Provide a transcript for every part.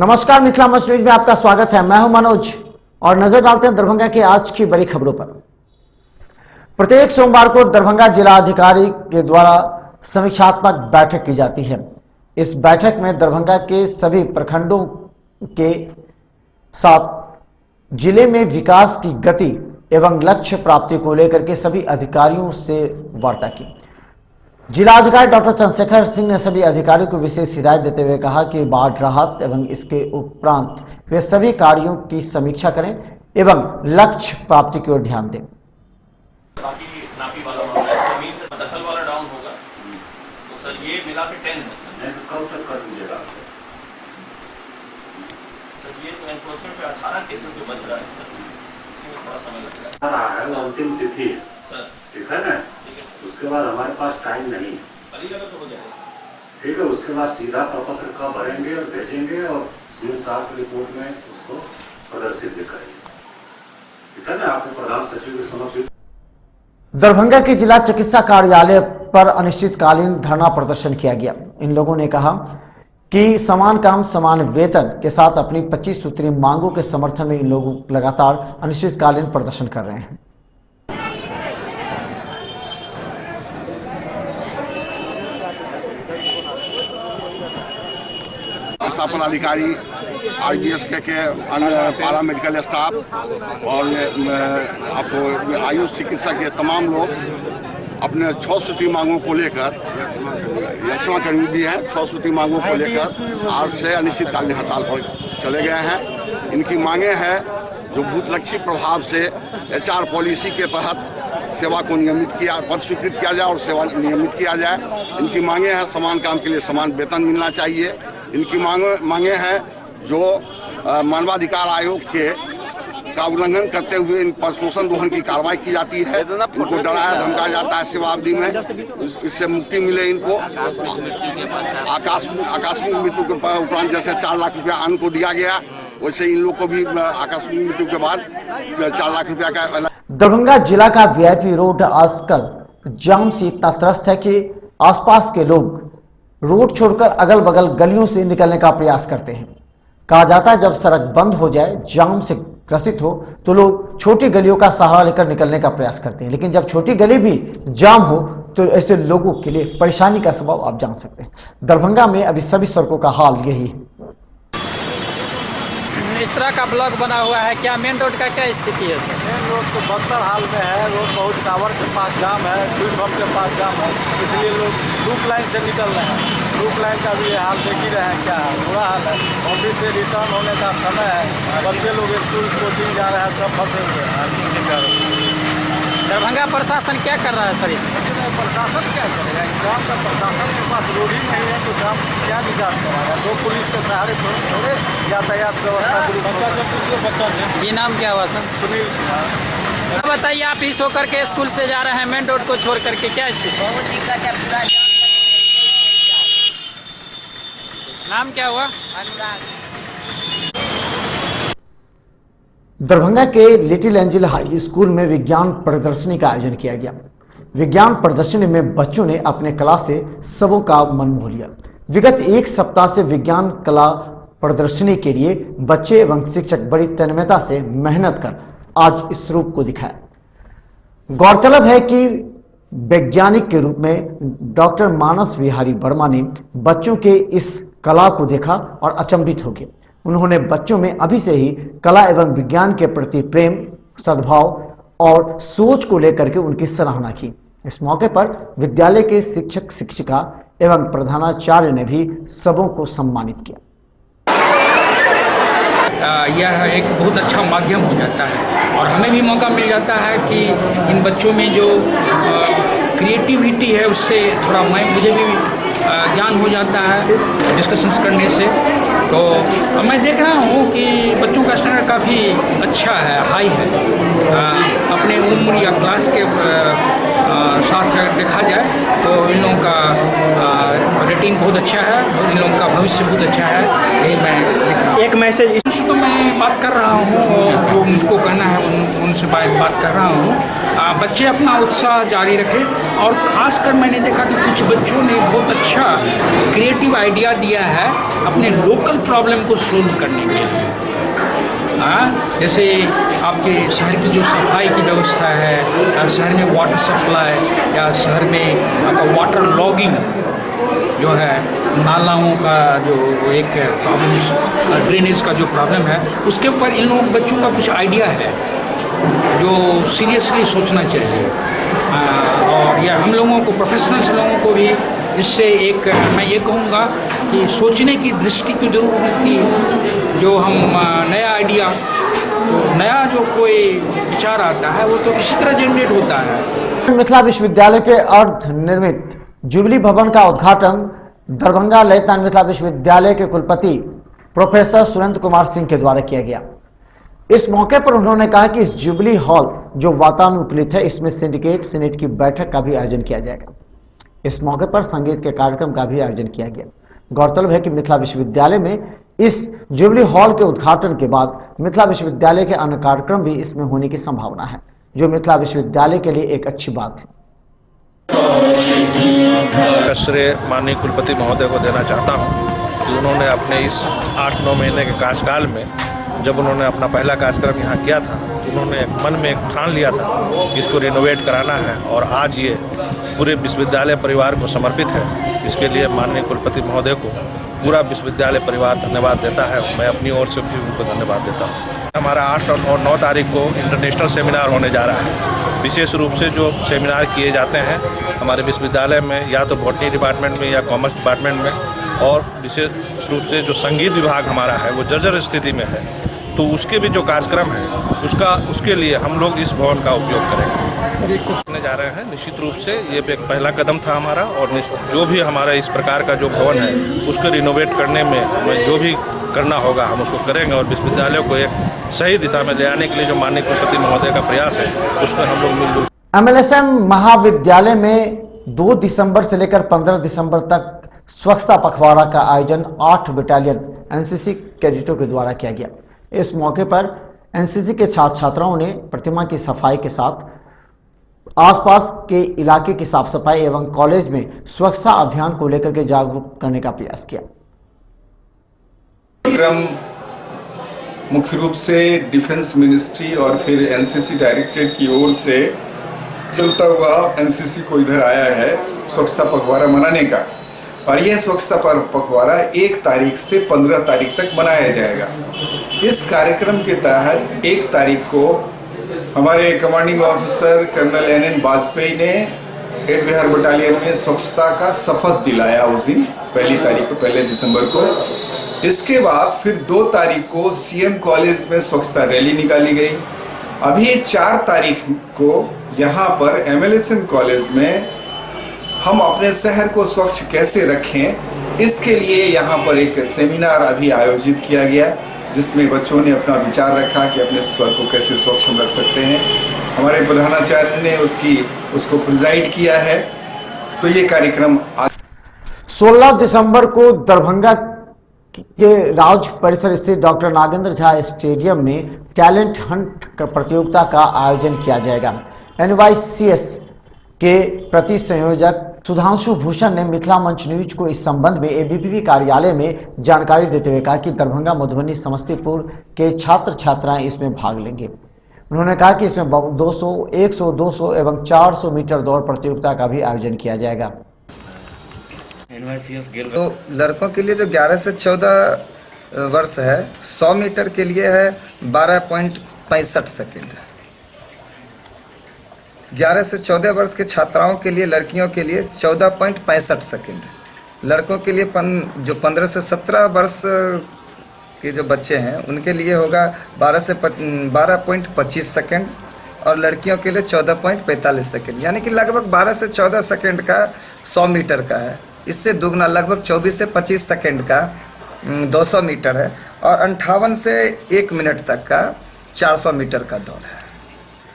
नमस्कार, मिथिला मंच न्यूज में आपका स्वागत है। मैं हूं मनोज और नजर डालते हैं दरभंगा की आज की बड़ी खबरों पर। प्रत्येक सोमवार को दरभंगा जिलाधिकारी के द्वारा समीक्षात्मक बैठक की जाती है। इस बैठक में दरभंगा के सभी प्रखंडों के साथ जिले में विकास की गति एवं लक्ष्य प्राप्ति को लेकर के सभी अधिकारियों से वार्ता की। जिलाधिकारी डॉक्टर चंद्रशेखर सिंह ने सभी अधिकारियों को विशेष हिदायत देते हुए कहा कि बाढ़ राहत एवं इसके उपरांत वे सभी कार्यों की समीक्षा करें एवं लक्ष्य प्राप्ति की ओर ध्यान दें। बाकी नापी वाला मामला है, जमीन से दखल वाला डाउन होगा तो सर ये मिला के 10 है सर। कब तक कर दीजिएगा सर? ये तो एनक्रोचमेंट पे 18 केसेस जो बच रहा है सर, इसी में थोड़ा समय लग रहा है। अंतिम तिथि है सर, ठीक है ना, उसके बाद हमारे पास टाइम नहीं है। तो हो जाएगा ठीक है, उसके बाद सीधा प्रपत्र का भरेंगे और भेजेंगे और सीएम साहब की रिपोर्ट में उसको प्रदर्शित भी करेंगे। ठीक है ना, आपके प्रधान सचिव के समक्ष। दरभंगा के जिला चिकित्सा कार्यालय पर अनिश्चितकालीन धरना प्रदर्शन किया गया। इन लोगों ने कहा कि समान काम समान वेतन के साथ अपनी 25 सूत्रीय मांगों के समर्थन में इन लोग लगातार अनिश्चितकालीन प्रदर्शन कर रहे हैं। शासन अधिकारी, आईबीएस के अन्य पारा मेडिकल स्टाफ और आपको आयुष चिकित्सा के तमाम लोग अपने 6 सूत्री मांगों को लेकर, यक्षमा कर्मी भी हैं, 6 सूत्री मांगों को लेकर आज से अनिश्चितकालीन हड़ताल पर चले गए हैं। इनकी मांगे हैं जो भूतलक्षी प्रभाव से HR पॉलिसी के तहत सेवा को नियमित किया, पद स्वीकृत किया जाए और सेवा नियमित किया जाए। इनकी मांगे हैं समान काम के लिए समान वेतन मिलना चाहिए। इनकी मांगे हैं जो मानवाधिकार आयोग के का उल्लंघन करते हुए इन पर शोषण दोहन की कार्रवाई की जाती है। इनको डराया धमकाया जाता है सेवा अवधि में, इससे मुक्ति मिले। इनको आकस्मिक मृत्यु के उपरांत जैसे 4 लाख रुपया अन्न को दिया गया, वैसे इन लोग को भी आकस्मिक मृत्यु के बाद 4 लाख रुपया का। दरभंगा जिला का VIP रोड आजकल जाम से इतना त्रस्त है कि आसपास के लोग रोड छोड़कर अगल बगल गलियों से निकलने का प्रयास करते हैं। कहा जाता है जब सड़क बंद हो जाए, जाम से ग्रसित हो, तो लोग छोटी गलियों का सहारा लेकर निकलने का प्रयास करते हैं। लेकिन जब छोटी गली भी जाम हो तो ऐसे लोगों के लिए परेशानी का सबब आप जान सकते हैं। दरभंगा में अभी सभी सड़कों का हाल यही है। इस तरह का ब्लॉक बना हुआ है, क्या मेन रोड का क्या स्थिति है सर? मेन रोड तो बदतर हाल में है। रोड बहुत टावर के पास जाम है, स्वीट बम के पास जाम है, इसलिए लोग लूप लाइन से निकल रहे हैं। लूप लाइन का भी हाल देख ही रहे हैं, क्या है, बुरा हाल है। ऑफिस से रिटर्न होने का समय है, बच्चे लोग स्कूल कोचिंग जा रहे हैं, सब फंसे हुए हैं। दरभंगा प्रशासन क्या कर रहा है सर इसमें? प्रशासन क्या करेगा? जाम का प्रशासन के पास रोड ही नहीं है तो जाम क्या निजात कराएगा? तो पुलिस के सहारे थोड़े यातायात व्यवस्था। जी नाम क्या हुआ सर? सुनील कुमार। बताइए, आप इस होकर के स्कूल से जा रहे हैं, मेन रोड को छोड़ करके, क्या स्थिति? बहुत दिक्कत है, पूरा नाम क्या हुआ? अनुराग। दरभंगा के लिटिल एंजल हाई स्कूल में विज्ञान प्रदर्शनी का आयोजन किया गया। विज्ञान प्रदर्शनी में बच्चों ने अपने कला से सबों का मन मोह लिया। विगत 1 सप्ताह से विज्ञान कला प्रदर्शनी के लिए बच्चे एवं शिक्षक बड़ी तन्मयता से मेहनत कर आज इस रूप को दिखाया। गौरतलब है कि वैज्ञानिक के रूप में डॉक्टर मानस विहारी वर्मा ने बच्चों के इस कला को देखा और अचंभित हो गए। उन्होंने बच्चों में अभी से ही कला एवं विज्ञान के प्रति प्रेम, सद्भाव और सोच को लेकर के उनकी सराहना की। इस मौके पर विद्यालय के शिक्षक शिक्षिका एवं प्रधानाचार्य ने भी सबों को सम्मानित किया। यह एक बहुत अच्छा माध्यम हो जाता है और हमें भी मौका मिल जाता है कि इन बच्चों में जो क्रिएटिविटी है उससे थोड़ा मुझे भी ज्ञान हो जाता है डिस्कशंस करने से। तो मैं देख रहा हूँ कि बच्चों का स्टैंडर्ड काफ़ी अच्छा है, हाई है। अपने उम्र या क्लास के साथ देखा जाए तो इन लोगों का रेटिंग बहुत अच्छा है और इन लोगों का भविष्य बहुत अच्छा है। यही मैं एक मैसेज तो मैं बात कर रहा हूँ और जो मुझको कहना है उनसे बात कर रहा हूँ। बच्चे अपना उत्साह जारी रखें और ख़ासकर मैंने देखा कि कुछ बच्चों ने बहुत अच्छा क्रिएटिव आइडिया दिया है अपने लोकल प्रॉब्लम को सोल्व करने के लिए। जैसे आपके शहर की जो सफाई की व्यवस्था है, शहर में वाटर सप्लाई या शहर में आपका वाटर लॉगिंग जो है, नालाओं का जो एक प्रॉब्लम, ड्रेनेज का जो प्रॉब्लम है, उसके ऊपर इन लोगों बच्चों का कुछ आइडिया है जो सीरियसली सोचना चाहिए। और या हम लोगों को, प्रोफेशनल्स लोगों को भी इससे एक मैं ये कहूँगा कि सोचने की दृष्टि तो जरूर मिलती है। जो हम नया आइडिया, तो नया जो कोई विचार आता है वो तो इसी तरह जनरेट होता है। मिथिला विश्वविद्यालय के अर्ध निर्मित जुबली भवन का उद्घाटन दरभंगा ललित मिथिला विश्वविद्यालय के कुलपति प्रोफेसर सुरेंद्र कुमार सिंह के द्वारा किया गया। इस मौके पर उन्होंने कहा कि इस जुबली हॉल जो वातानुकूलित है, इसमें सिंडिकेट सीनेट की बैठक का भी आयोजन किया जाएगा। इस मौके पर संगीत के कार्यक्रम का भी आयोजन किया गया। गौरतलब है कि मिथिला विश्वविद्यालय में इस जुबली हॉल के उद्घाटन के बाद मिथिला विश्वविद्यालय के अन्य कार्यक्रम भी इसमें होने की संभावना है, जो मिथिला विश्वविद्यालय के लिए एक अच्छी बात है। श्रेय माननीय कुलपति महोदय को देना चाहता हूं कि उन्होंने अपने इस 8-9 महीने के कार्यकाल में, जब उन्होंने अपना पहला कार्यक्रम यहाँ किया था, उन्होंने मन में एक ठान लिया था कि इसको रिनोवेट कराना है, और आज ये पूरे विश्वविद्यालय परिवार को समर्पित है। इसके लिए माननीय कुलपति महोदय को पूरा विश्वविद्यालय परिवार धन्यवाद देता है। मैं अपनी ओर से भी उनको धन्यवाद देता हूँ। हमारा 8 और 9 तारीख को इंटरनेशनल सेमिनार होने जा रहा है। विशेष रूप से जो सेमिनार किए जाते हैं हमारे विश्वविद्यालय में, या तो बॉटनी डिपार्टमेंट में या कॉमर्स डिपार्टमेंट में, और विशेष रूप से जो संगीत विभाग हमारा है वो जर्जर स्थिति में है, तो उसके भी जो कार्यक्रम है उसके लिए हम लोग इस भवन का उपयोग करेंगे। करने जा रहे हैं। निश्चित रूप से ये एक पहला कदम था हमारा, और जो भी हमारा इस प्रकार का जो भवन है उसको रिनोवेट करने में हमें जो भी करना होगा हम उसको करेंगे, और विश्वविद्यालय को एक सही दिशा में ले आने के लिए जो माननीय कुलपति महोदय का प्रयास है उसमें हम लोग मिलजुल। MLSM महाविद्यालय में 2 दिसंबर से लेकर 15 दिसंबर तक स्वच्छता पखवाड़ा का आयोजन 8 बटालियन NCC कैडेटों के द्वारा किया गया। इस मौके पर NCC के छात्र छात्राओं ने प्रतिमा की सफाई के साथ आसपास के इलाके की साफ सफाई एवं कॉलेज में स्वच्छता अभियान को लेकर के जागरूक करने का प्रयास किया। कार्यक्रम मुख्य रूप से डिफेंस मिनिस्ट्री और फिर NCC डायरेक्टरेट की ओर से चलता हुआ NCC को इधर आया है स्वच्छता पखवाड़ा मनाने का, और यह स्वच्छता पखवाड़ा 1 तारीख से 15 तारीख तक मनाया जाएगा। इस कार्यक्रम के तहत 1 तारीख को हमारे commanding officer colonel NN Vajpayee ने 8 बिहार बटालियन में स्वच्छता का शपथ दिलाया उस दिन, 1 तारीख को, 1 दिसंबर को। इसके बाद फिर 2 तारीख को CM कॉलेज में स्वच्छता रैली निकाली गई। अभी 4 तारीख को यहाँ पर MLSM कॉलेज में हम अपने शहर को स्वच्छ कैसे रखें, इसके लिए यहाँ पर एक सेमिनार अभी आयोजित किया गया, जिसमें बच्चों ने अपना विचार रखा कि अपने स्वर को कैसे स्वच्छ हम रख सकते हैं। हमारे प्रधानाचार्य ने उसको प्रिजाइड किया है। तो ये कार्यक्रम 16 दिसंबर को दरभंगा के राज परिसर स्थित डॉक्टर नागेंद्र झा स्टेडियम में टैलेंट हंट प्रतियोगिता का आयोजन किया जाएगा। NYCS के प्रति संयोजक सुधांशु भूषण ने मिथिला मंच न्यूज को इस संबंध में ABPP कार्यालय में जानकारी देते हुए कहा कि दरभंगा, मधुबनी, समस्तीपुर के छात्र छात्राएं इसमें भाग लेंगे। उन्होंने कहा कि इसमें 200, 100, 200 एवं 400 मीटर दौड़ प्रतियोगिता का भी आयोजन किया जाएगा। तो लड़कों के लिए जो 11 से 14 वर्ष है, 100 मीटर के लिए है 12.65 सेकेंड। 11 से 14 वर्ष के छात्राओं के लिए, लड़कियों के लिए 14.65 सेकेंड। लड़कों के लिए जो 15 से 17 वर्ष के जो बच्चे हैं उनके लिए होगा 12.25 सेकेंड, और लड़कियों के लिए 14.45 सेकेंड। यानी कि लगभग 12 से 14 सेकेंड का 100 मीटर का है। इससे दुगना लगभग 24 से 25 सेकेंड का 200 मीटर है, और 58 से 1 मिनट तक का 400 मीटर का दौड़ है।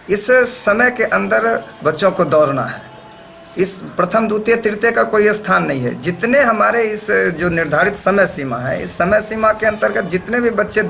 इस समय के अंदर बच्चों को दौड़ना है। इस प्रथम, द्वितीय, तृतीय का कोई स्थान नहीं है। जितने हमारे इस जो निर्धारित समय सीमा है, इस समय सीमा के अंतर्गत जितने भी बच्चे